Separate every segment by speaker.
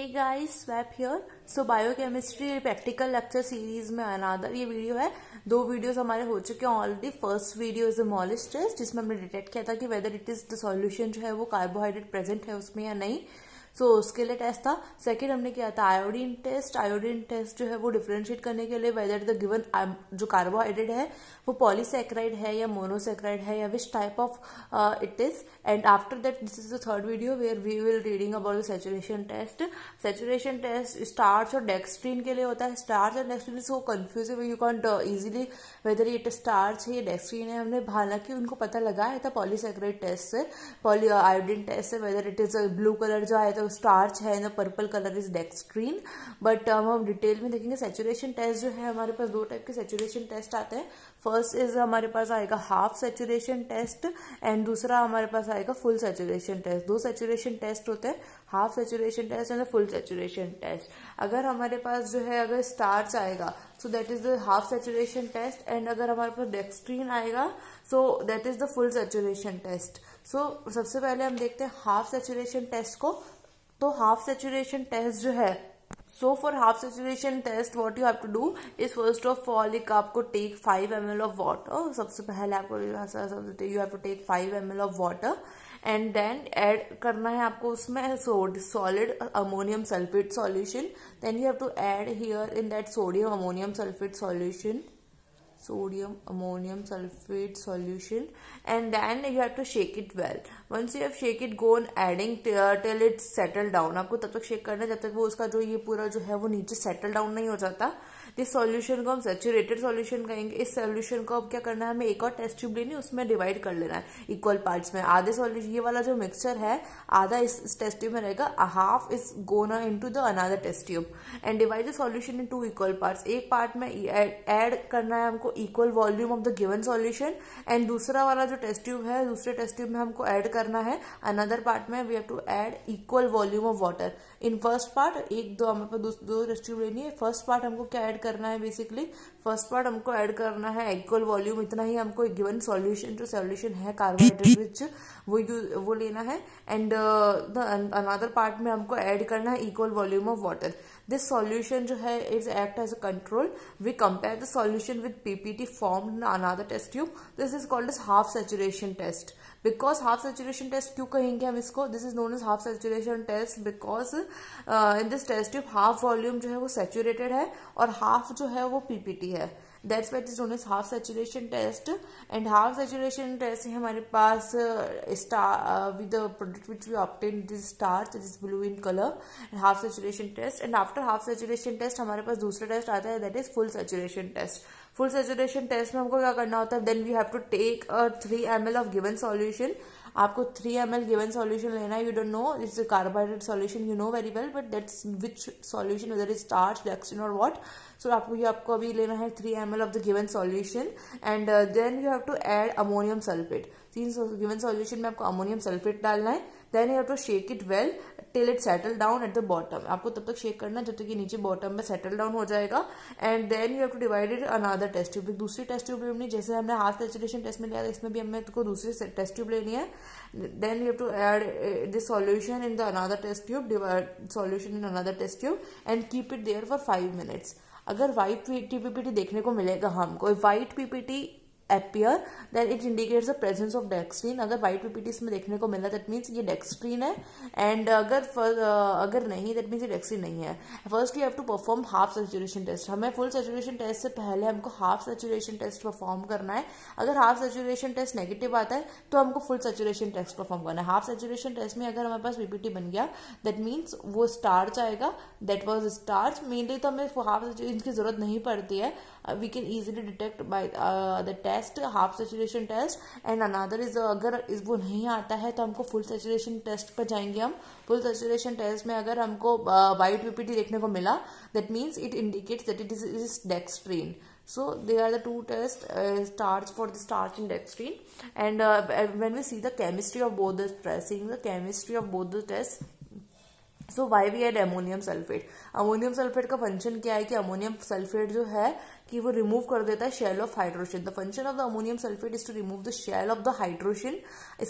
Speaker 1: Hey guys, swap here. So biochemistry practical lecture series में another ये video है। दो वीडियोस हमारे हो चुके हैं already. First video is a Molisch test, जिसमें हमने डिटेक्ट किया था कि whether it is the solution जो है वो कार्बोहाइड्रेट प्रेजेंट है उसमें या नहीं। सो उसके लिए टेस्ट था। सेकंड हमने किया था आयोडीन टेस्ट। आयोडीन टेस्ट जो है वो डिफरेंशिएट करने के लिए वेदर द गिवन जो कार्बोहाइड्रेट है वो पॉलीसैकेराइड है या मोनोसैकेराइड है या which type of it is. And after that this is the third video where we will reading about the saturation test. Saturation test starch और डेक्सट्रीन के लिए होता है। स्टार्च और dextrin is so confusing, you can't easily whether it starch है या डेक्सट्रीन है। हमने हालांकि उनको पता लगाया था पॉलीसैकेराइड टेस्ट से, पॉली आयोडीन टेस्ट से, weather it is blue colour जो आया था स्टार्च है, पर्पल कलर इज डेक्सट्रीन। बट हम डिटेल में देखेंगे। सैचुरेशन टेस्ट जो है हमारे पास दो टाइप के सैचुरेशन टेस्ट आते हैं। फर्स्ट इज हमारे पास आएगा हाफ सैचुरेशन टेस्ट एंड दूसरा हमारे पास आएगा फुल सैचुरेशन टेस्ट। दो सैचुरेशन टेस्ट होते हैं, half saturation test and full saturation test. अगर हमारे पास जो है अगर स्टार्च आएगा so that is the half saturation test, and अगर हमारे पास डेक्सट्रीन आएगा so that is the full saturation test. So सबसे पहले हम देखते हैं हाफ सैचुरेशन टेस्ट को। तो हाफ सैचुरेशन टेस्ट जो है, so for half saturation test what you have to do is first of all आपको take 5 ml of water। सबसे पहले आपको you have to take 5 ml of water and then add करना है आपको उसमें solid ammonium sulfate solution। then you have to add here in that sodium ammonium sulfate solution and then you have to shake it well। once you have shake it, go on adding till it settle down। आपको तब तक shake करना है जब तक वो उसका जो ये पूरा जो है वो नीचे सेटल डाउन नहीं हो जाता। इस सॉल्यूशन को हम सैचुरेटेड सॉल्यूशन कहेंगे। इस सॉल्यूशन को अब क्या करना है, हमें एक और टेस्ट ट्यूब लेनी है, उसमें डिवाइड कर लेना है इक्वल पार्ट्स में। आधे सॉल्यूशन ये वाला जो मिक्सचर है आधा इस टेस्ट ट्यूब में रहेगा, half is gonna into the another test tube and divide the solution in 2 equal parts. एक पार्ट में ऐड करना है हमको equal volume of the given solution and दूसरा वाला जो टेस्ट ट्यूब है दूसरे टेस्ट ट्यूब में हमको ऐड करना है अनदर पार्ट में we have to add equal volume of water in first part. एक दो हमें दो टेस्ट ट्यूब लेनी है। फर्स्ट पार्ट हमको क्या ऐड करना है, बेसिकली फर्स्ट पार्ट हमको ऐड करना है इक्वल वॉल्यूम, इतना ही हमको एक गिवन सॉल्यूशन जो सॉल्यूशन है कार्बोहाइड्रेट विच वो लेना है एंड अनदर पार्ट में हमको ऐड करना है equal volume of water. This solution जो है is act as a control. We compare the solution with PPT formed in another test tube. This is called as half saturation test. Because half saturation test क्यों कहेंगे हम इसको, this is known as half saturation test because in this test tube half volume जो है वो saturated है और half जो है वो पीपीटी है। That's why it is known as half saturation test. And half saturation test है हमारे पास with the product which we obtain this starch it is blue in colour and half saturation test. And after half saturation test हमारे पास दूसरा test आता है that is full saturation test. Full saturation test में हमको क्या करना होता है, then we have to take 3 ml of given solution. आपको 3 ml गिवन सॉल्यूशन लेना है। You don't know it's a carbohydrate solution, you know very well, but that's which solution whether is starch, dextrin और what. So आपको अभी लेना है 3 ml of the given solution and then you have to add ammonium sulphate. 3 given solution में आपको ammonium sulphate डालना है। Then you have to shake it well till it settle down at the bottom. आपको तब तक shake करना जब तक ये नीचे बॉटम में सेटल डाउन हो जाएगा and then you have to divide it another test tube. दूसरी टेस्ट ट्यूब लेनी, जैसे हमने हाफ सैचुरेशन टेस्ट में लिया था इसमें भी हमें को दूसरी टेस्ट ट्यूब लेनी है। Then you have to add this solution in the another test tube, divide solution in another test tube and keep it there for 5 minutes। अगर व्हाइट पीपीटी देखने को मिलेगा हमको, white PPT appear then it indicates the presence of dextrine। अगर white PPT इसमें देखने को मिला दैट मीन्स ये डेक्सट्रीन है एंड अगर नहीं दैट मीन्स ये डेक्सट्रीन नहीं है। First you have to perform half saturation test. हमें फुल सैचुरेशन टेस्ट से पहले हमको हाफ सैचुरेशन टेस्ट परफॉर्म करना है। अगर हाफ सैचुरेशन टेस्ट नेगेटिव आता है तो हमको फुल सैचुरेशन टेस्ट परफॉर्म करना है। हाफ सैचुरेशन टेस्ट में अगर हमारे पास पीपीटी बन गया दैट मीन्स वो स्टार्च आएगा, दैट वाज स्टार्च। मेनली तो हमें हाफ सैचुरेशन की जरूरत नहीं पड़ती है, we can easily detect by the test half saturation test. And another is अगर वो नहीं आता है तो हमको फुल सैचुरेशन टेस्ट पर जाएंगे हम। फुल सैचुरेशन टेस्ट में अगर हमको व्हाइट पीपीटी देखने को मिला that means it indicates that it is dextrin. So they are the two tests, starch for the starch and dextrine. And when we see the chemistry of both the tests, seeing the chemistry of both the tests, so why we add ammonium sulphate. Ammonium sulphate का function क्या है कि ammonium sulphate जो है कि वो remove कर देता है shell of hydrogen. The function of the ammonium sulphate is to remove the shell of the hydrogen.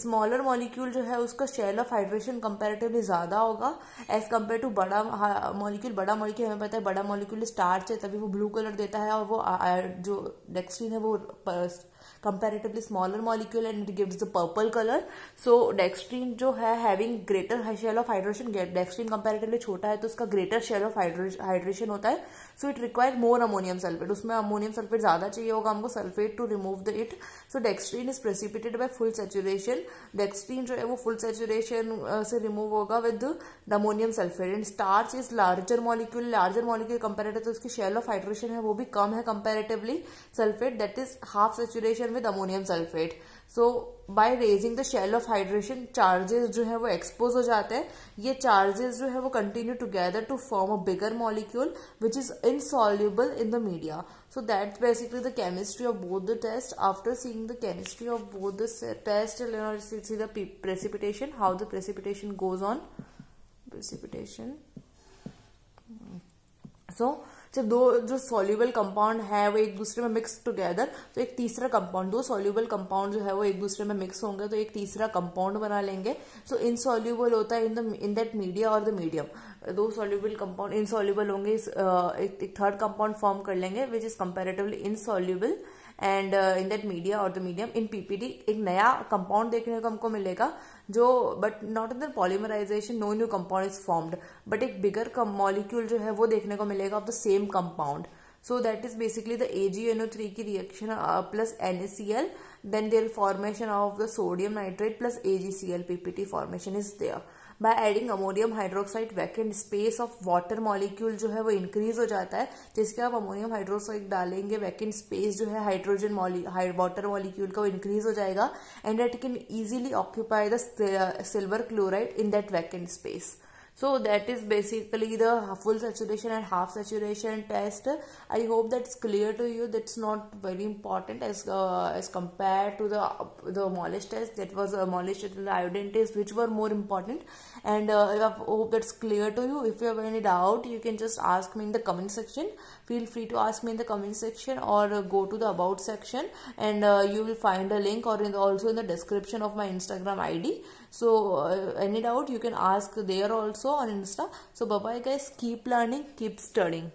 Speaker 1: Smaller molecule जो है उसका शेल ऑफ हाइड्रोजन कंपैरेटिवली ज्यादा होगा एज कम्पेयर टू बड़ा मॉलिक्यूल। बड़ा मॉलिक्यूल हमें पता है बड़ा मॉलिक्यूल स्टार्च है तभी वो ब्लू कलर देता है, और वो जो डेक्स्ट्रीन है वो comparatively smaller molecule and it gives the purple color. So dextrine जो है having greater shell of hydrogen, dextrine comparatively छोटा है तो उसका greater shell of hydrogen होता है, so it require more ammonium sulfate. उसमें ammonium sulfate ज्यादा चाहिए होगा हमको sulfate to remove the it. So dextrine is precipitated by full saturation. dextrine जो है वो full saturation से remove होगा with the ammonium sulfate. And starch is larger molecule comparative तो उसकी shell of hydrogen है वो भी कम है comparatively. sulfate that is half saturation with ammonium sulfate. So by raising the shell of hydrogen charges जो है वो expose हो जाते हैं. ये charges जो है वो continue together to form a bigger molecule which is insoluble in the media. So that's basically the chemistry of both the tests. After seeing the chemistry of both the tests, let's see the precipitation, how the precipitation goes on. Precipitation. So जब दो जो soluble compound है वो एक दूसरे में mix together तो एक तीसरा कंपाउंड, दो सॉल्यूबल कंपाउंड जो है वो एक दूसरे में मिक्स होंगे तो एक तीसरा कंपाउंड बना लेंगे. सो इनसॉल्यूबल होता है इन दैट मीडिया और द मीडियम. दो सॉल्यूबल कंपाउंड इनसॉल्यूबल होंगे, एक थर्ड कंपाउंड फॉर्म कर लेंगे which is comparatively insoluble and in that media और द मीडियम. इन पीपीटी एक नया कंपाउंड देखने को हमको मिलेगा जो but not in the polymerisation, no new compound is formed, but एक बिगर मॉलिक्यूल जो है वो देखने को मिलेगा of the same compound. So that is basically the AgNO3 की reaction plus NaCl, then their formation of the sodium nitrate plus AgCl PPT formation is there. By adding ammonium hydroxide vacant space of water molecule जो है वो increase हो जाता है. जिसके आप ammonium hydroxide डालेंगे vacant space जो है hydrogen water molecule का वो increase हो जाएगा and that can easily occupy the silver chloride in that vacant space. So that is basically the full saturation and half saturation test. I hope that's clear to you. That's not very important as compared to the Molish test. That was a Molish and the iodine test, which were more important. And I hope that's clear to you. If you have any doubt, you can just ask me in the comment section. Feel free to ask me in the comment section or go to the about section, and you will find a link or also in the description of my Instagram ID. So any doubt you can ask there also on Insta. So bye bye guys, keep learning, keep studying.